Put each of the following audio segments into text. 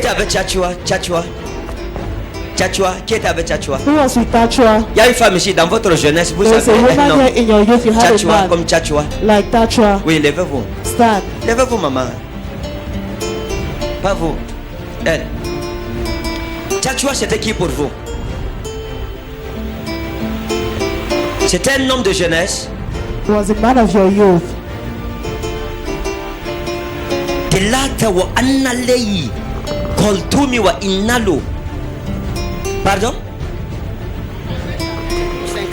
était avec Tchatchoua? Tchatchoua, qui était avec Tchatchoua? Who was with Tachua? Il y a une femme ici dans votre jeunesse, vous There's a savez un woman homme. here in your youth. You had a Tchatchoua, man comme Tchatchoua. like Tachua. Oui, levez-vous. Stand. Levez-vous, maman. Pas vous. Elle. Tchatchoua, c'était qui pour vous? C'était un homme de jeunesse. He was a man of your youth. Delata wa annalei. Koltumi wa innalo. Pardon?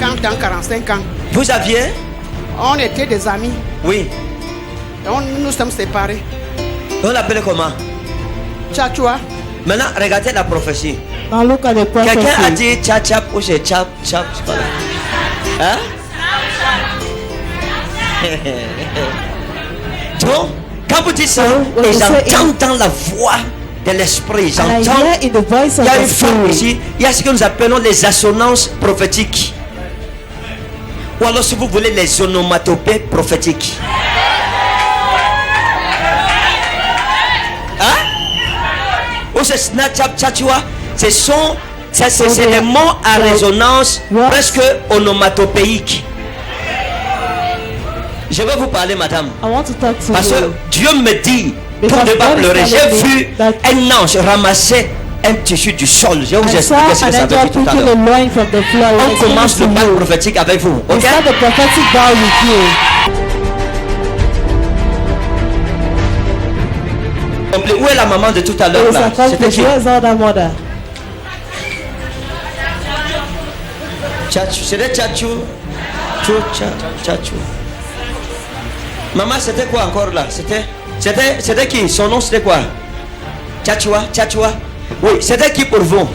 50 ans, 45 ans. Vous aviez? On était des amis. Oui. Et nous sommes séparés. On l'appelait comment? Tchatchoua. Maintenant, regardez la prophétie. Now look at the Quelqu'un a prophecy. dit tchap tchap ou c'est tchap tchap. C'est pas là. Hein? Donc, quand vous dites ça, when et you say j'entends dans la voix de l'esprit, And I j'entends. hear in the voice Il of y a the une femme spirit. ici, il y a ce que nous appelons les assonances prophétiques. Ou alors, si vous voulez, les onomatopées prophétiques. Hein? Ou c'est snatchap tchatchoua, c'est des mots à résonance presque onomatopéiques. Je vais vous parler, madame. I want to talk to Parce que you. Dieu me dit Because pour ne pas God is pleurer. J'ai telling me vu that un ange ramasser un tissu du sol. Je vais vous I saw expliquer ce que an ça veut dire angel tout à picking l'heure. a loin from the floor. I will On explain commence it le to bac you. prophétique avec vous. We Ok? start the prophetic vow with you. Où est la maman de tout à It l'heure is là? C'était accomplished. qui? Where is all that mother? Tchatchou. C'était Tchatchou. Tchatchou. Maman, c'était quoi encore là? C'était qui? Son nom c'était quoi? Tchatchoua. Oui, c'était qui pour vous?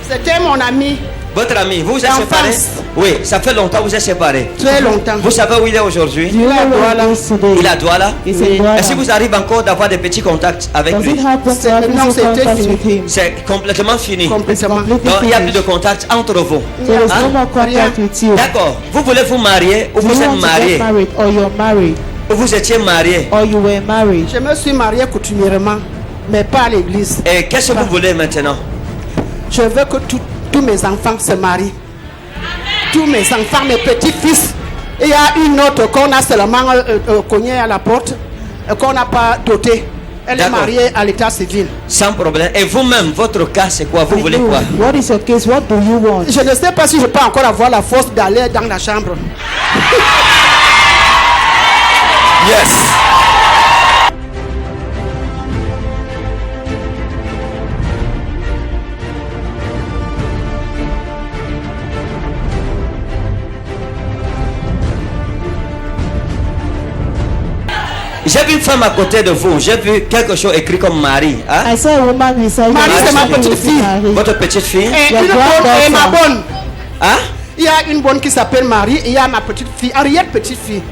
C'était mon ami. Votre ami, vous êtes D'enfance. séparés? Oui, ça fait longtemps que vous êtes séparés. Très longtemps. Vous savez où il est aujourd'hui? Do you know where he is today? Il a Douala. He's Oui. in Douala. Est-ce qu'il vous arrive encore d'avoir des petits contacts avec Does lui? it happen to have Non, physical c'était contact fini. with him? C'est complètement fini. Donc Complètement. Completely il n'y a plus de finished. contact entre vous. So there's Hein? no more contact with you. D'accord. Vous voulez vous marier ou Do vous you êtes want to get marié married, or you're married, ou vous étiez marié? or you were married? Je me suis mariée coutumièrement, mais pas à l'église. Et qu'est-ce que vous voulez maintenant? Je veux que tous mes enfants se marient. Tous mes enfants, mes petits-fils. Et il y a une autre qu'on a seulement cognée à la porte, qu'on n'a pas dotée. Elle est D'accord. mariée à l'état civil. Sans problème. Et vous-même, votre cas, c'est quoi? Vous voulez quoi? What is your case? What do you want? Je ne sais pas si je peux encore avoir la force d'aller dans la chambre. Yes. J'ai vu une femme à côté de vous. J'ai vu quelque chose écrit comme Marie. Hein? I saw a woman beside Marie, you. c'est ma She petite was fille. married. Votre petite fille. Et Your une bonne et ma granddaughter. bonne. Hein? Il y a une bonne qui s'appelle Marie et il y a ma petite fille, arrière-petite-fille.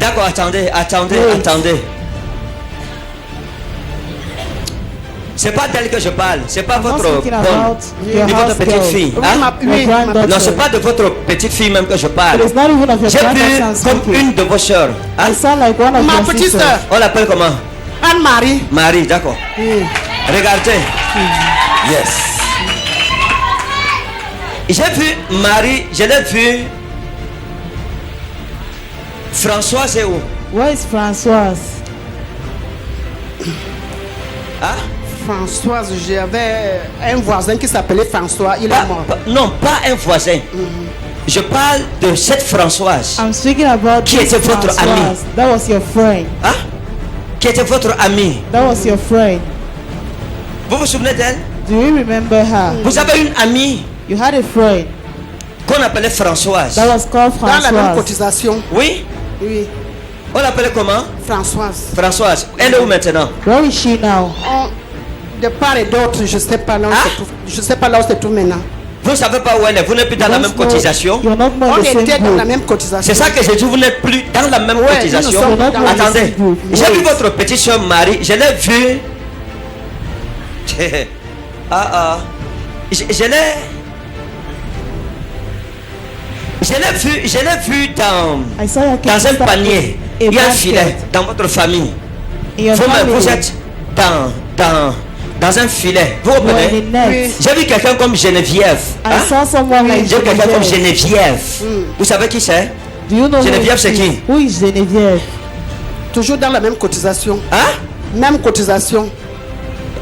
D'accord, attendez. Oui. C'est pas d'elle que je parle. C'est pas I'm not votre speaking bonne. about your Ni votre house petite girl. fille. Oui, Hein? oui, Your ma granddaughter. Non, c'est pas de votre petite fille même que je parle. It is not even of your J'ai granddaughter vu I'm comme speaking. une de vos sœurs. Hein? I sound like one of Ma your petite sisters. sœur, On l'appelle comment? Anne-Marie. Marie, d'accord. Regardez. Yes. J'ai vu Marie, je l'ai vu. Françoise est où? Where is Françoise? Hein? Françoise, j'avais un voisin qui s'appelait François, il est mort. Non, pas un voisin. Je parle de cette Françoise. I'm speaking about Qui this était votre Françoise. ami? That was your friend. Hein? Qui était votre amie. That was your friend. Vous vous souvenez d'elle? Do you remember her? Vous avez une amie You had a friend qu'on appelait Françoise. that was called Dans la même Françoise. cotisation. Oui? Oui, On l'appelait comment? Françoise. Françoise. Elle est où maintenant? Where is she now? De part et d'autre, je ne sais pas là où Ah? se trouve. Je sais pas là où se trouve maintenant. Vous ne savez pas où elle est. Vous n'êtes plus dans la même Don't know- cotisation. You're not more On the same était dans la group. même cotisation. C'est ça que j'ai dit. Vous n'êtes plus dans la même Ouais, cotisation. nous sommes dans la même Attendez. groupe. J'ai vu Oui. votre petite soeur Marie. Je l'ai vue. Je l'ai. Je l'ai vu I saw your dans un panier. Il y a un filet dans votre famille. In your Vous-même, family. vous êtes dans dans un filet. Vous You were comprenez? in a net. J'ai vu quelqu'un comme Geneviève. I Hein? saw someone like J'ai vu quelqu'un comme Geneviève. Geneviève. Vous savez qui c'est? Do you know Geneviève, c'est who is qui? Who is Geneviève? Toujours dans la même cotisation. Hein? Même cotisation.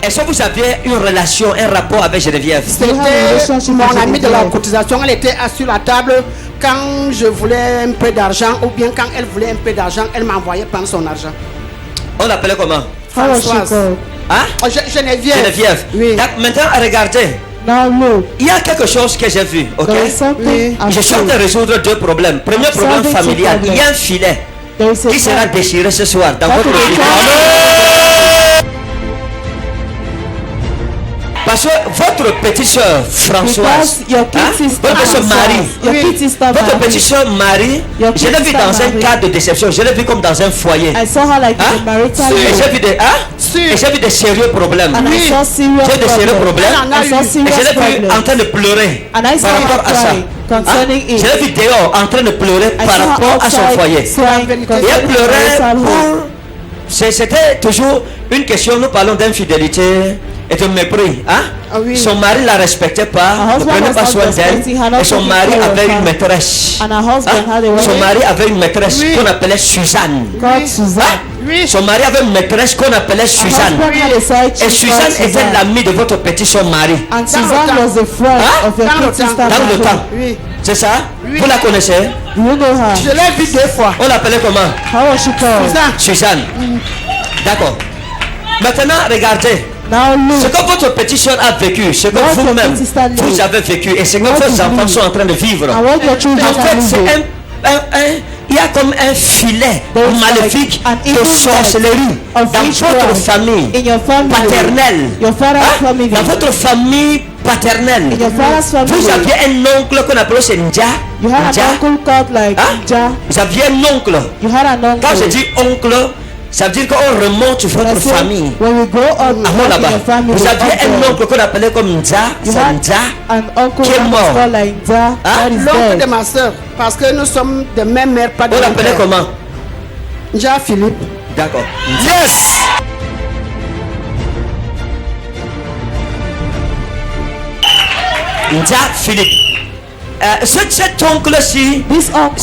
Est-ce que vous aviez une relation, un rapport avec Geneviève? C'était mon amie de la cotisation. Elle était assise sur la table. Quand je voulais un peu d'argent, ou bien quand elle voulait un peu d'argent, elle m'envoyait prendre son argent. On l'appelait comment? How was she Françoise. called? Hein? Oh, Geneviève. Geneviève. Oui. Donc, maintenant, regardez. Now look, Il y a quelque chose que j'ai vu. Ok? there is something Oui. I'm Je suis en train de seeing. résoudre deux problèmes. Premier problème solving two familial. Il y a problems. un filet There is a qui sera child. déchiré ce soir dans That votre will be vie. Parce que votre petite soeur Françoise, Because your kid hein, sister votre soeur Marie, Your Oui. kid sister votre Marie. petite soeur Marie, Your je l'ai kid vu sister dans un Marie. cas de déception. Je l'ai vu comme dans un foyer. I saw her like Hein? in a marital Et home. j'ai vu des, hein? Si. Et j'ai vu des sérieux problèmes. And I Oui. saw serious J'ai des sérieux problems. problèmes. Elle en a I saw eu. Et serious je l'ai vu en problems. train de pleurer And I saw par her rapport à ça. crying concerning Je it. l'ai vu dehors en train de pleurer I par saw her rapport à son outside foyer. crying Et elle Et elle concerning pleurait marital home. pour... C'était toujours une question, nous parlons d'infidélité et de mépris. Hein? Ah oui. Son mari ne la respectait pas, Her ne husband prenait was pas not soin d'elle. respecting her, not Et son taking mari care of avait her. une maîtresse. And her husband had a Son wife mari avait une maîtresse Oui. qu'on appelait Suzanne. called Oui. Suzanne. Oui. Son mari avait une maîtresse qu'on appelait Her Suzanne. husband had a side Et chick Suzanne called était Suzanne. l'amie de votre petit son mari. And Dans Suzanne le temps. was the friend Hein? of your Dans le kid sister temps. Dans le Marie. temps. Oui. C'est ça? Oui. Vous la connaissez? Do you know her? Je l'ai vue deux fois. On l'appelait comment? How was she called? Suzanne. Suzanne. D'accord. Maintenant, regardez. Now Ce look, que votre petite soeur a vécu, ce que What vous-même, your sister lived. vous avez vécu et ce que What vos you enfants lived. sont en train de vivre. and what your children En fait, are c'est living. il y a comme un filet There is maléfique like an de evil sorcellerie of dans witchcraft votre famille in your family. paternelle. Your father's Hein? family. Dans votre famille paternelle. In your father's family. Vous aviez un oncle qu'on appelait c'est Ndja. You had Ndja. an uncle called like Hein? Ja. Vous aviez un oncle. You had an uncle. Quand je dis oncle, ça veut dire qu'on remonte sur When I votre say, famille. when we grow up Avant in là-bas, your family, vous aviez un uncle. oncle qu'on appelait comme Ndja. You C'est had Ndja. an uncle qui est that was mort. called like Ja. Hein? That is L'oncle de dead. ma soeur. Parce que nous sommes de même mère, pas de On même l'appelait père. comment? Jean Philippe. D'accord. Yes! Ndja Philippe. Cet oncle-ci, This uncle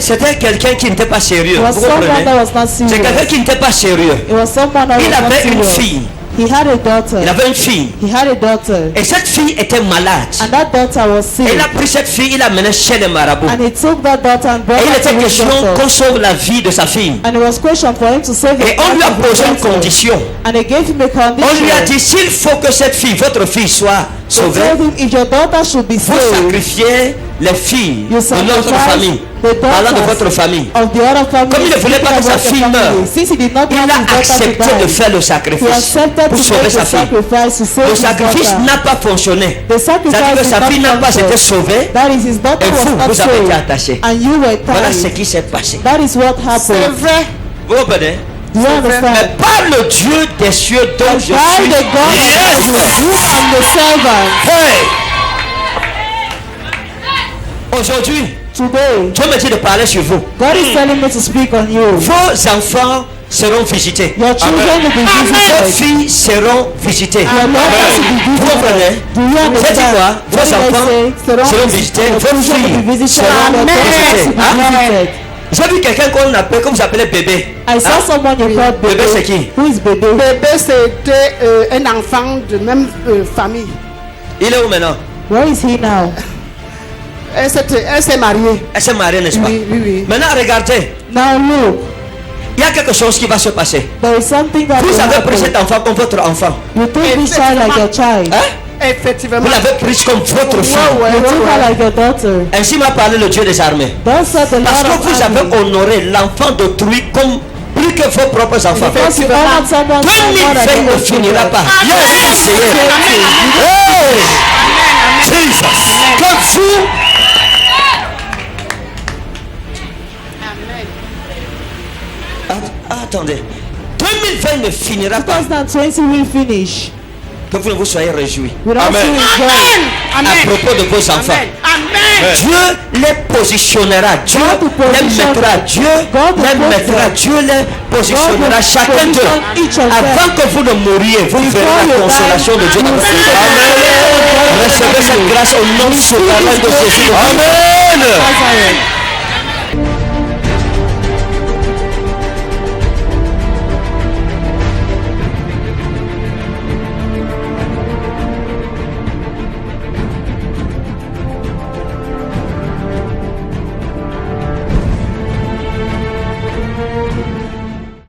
c'était quelqu'un qui n'était pas sérieux. was Vous someone comprenez? that was not C'est quelqu'un serious. qui n'était pas sérieux. It was someone that Il was not avait une serious. fille. He had a daughter. Il avait une fille. He had a daughter. Et cette fille était malade. And that daughter was sick. Et il a pris cette fille, il l'a menée chez les marabouts. And he took that daughter and brought Et il her était to his question daughter. qu'on sauve la vie de sa fille. And it was question for him to save the Et on lui a life of his posé une daughter. condition. And they gave him a condition. On lui a dit, s'il faut que cette fille, votre fille, soit They sauvée, told him if your daughter should be vous saved, sacrifiez les filles you de notre sacrifice famille. the Parlant de daughters votre famille. of the other family. Comme il ne voulait pas que sa fille meure, Since he did not Il want his a daughter accepté to de die, faire le he sacrifice accepted pour to sauver make sa the fille. sacrifice to save Le his sacrifice daughter. n'a pas fonctionné. The C'est-à-dire que sacrifice sa did fille n'a not pas été function. sauvée. That is, his daughter Et was vous, not vous avez été saved. attaché. And you were Voilà ce tied. qui s'est passé. That is what C'est happened. vrai. Vous comprenez? Do you Mais understand? par le Dieu des cieux dont je By suis. the God of Yes! heaven, you am the servant. Hey! Aujourd'hui, Today, Dieu me dit de parler sur vous. God is telling me to speak on you. Vos enfants seront visités. Your children will be Vos visited. filles seront visitées. Your daughters will be Vous comprenez? visited. Do you J'ai dit understand? quoi? What Vos did I enfants say? seront visités. Your Vos children will be filles visited. seront Your daughters visitées. will be Hein? visited. J'ai vu quelqu'un qu'on appelle, comme vous appelez bébé. I saw Hein? someone you called Bébé, Bebe. c'est qui? Who is Bebe? Bébé, c'était un enfant de même famille. Il est où maintenant? Where is he now? Elle s'est mariée. Elle s'est mariée, n'est-ce pas? Oui, oui, oui. Maintenant, regardez. Now look, Il y a quelque chose qui va se passer. there is something that will Vous avez pris cet happen. enfant comme votre enfant. You take this child like your child. Hein? Effectivement. Vous l'avez prise comme votre fille. Ouais, You ouais, take her ouais. like your daughter. Ainsi m'a parlé le Dieu des armées. Don't set the Parce Lord que vous of avez armies. honoré l'enfant d'autrui comme plus que vos propres enfants. Because you honored someone more than 2020 your ne own finira children. pas. Yes, Seigneur. Hey! Jesus. Que vous. Attendez. 2020 ne finira pas. 2020 will finish. que vous ne vous soyez réjouis. Without Amen. feeling joy. Amen. À propos de vos enfants. Amen. Dieu les positionnera, Dieu God will les position mettra, them. Dieu God will les put mettra, them. Dieu les positionnera, God will chacun d'eux. position each of them. Avant que vous ne mouriez, vous Before verrez la you consolation die, de Dieu you dans will votre see vie. the Amen. consolation of God. Recevez cette grâce au nom souverain de Jésus. Amen. Nazareth.